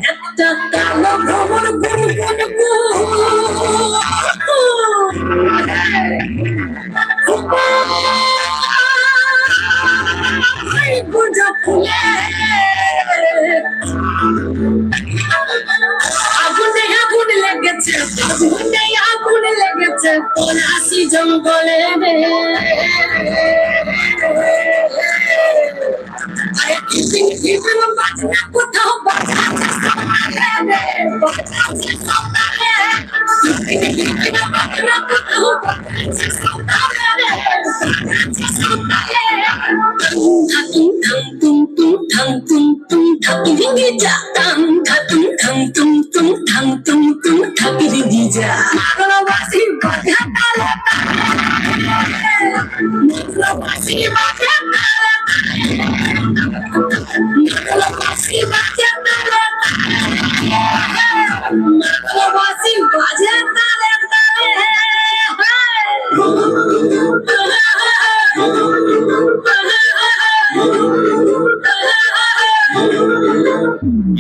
একটা কালো ভ্রমণ গুজা ফুলে আগুনে আগুন লেগেছে আগুনে আগুন লেগেছে পলাশি জঙ্গলে কোথাও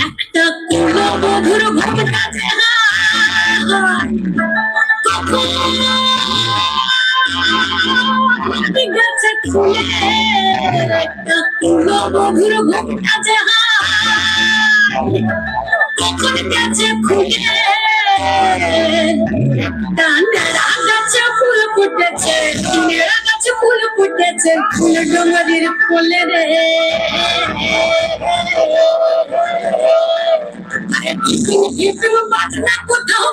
একটা কুলো মধুর ঘটনা গেছে খুলে একটা কুলো মধুর ঘটনা কখন গেছে খুলে ডান্ডারা গাছে ফুল ফুটেছে মেরা গাছে ফুল ফুটেছে ফুল ডোঙারির কোলে রে বাজনা কোথাও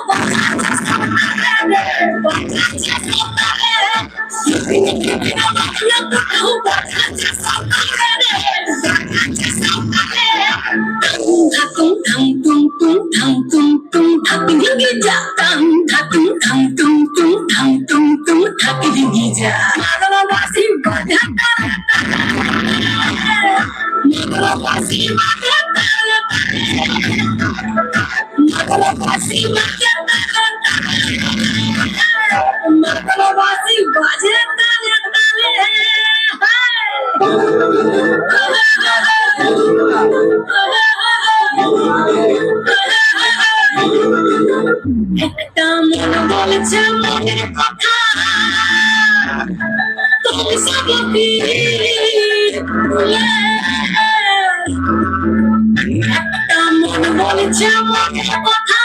একটা মন বলেছে মনের কথা তুমি সাগতি একটা মন বলেছে মনের কথা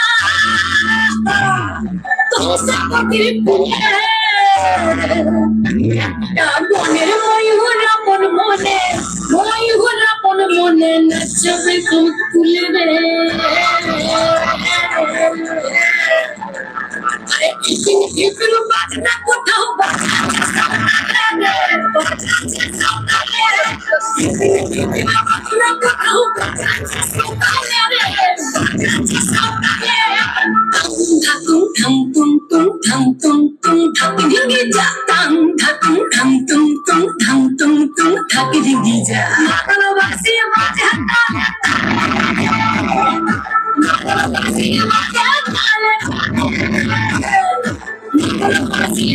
তুমি সাগতি একটা মনের ময়ূর আপন মনে ময়ূর আপন মনে নাচবে তুলে রে বাজনা কোথাও ভালোবাসি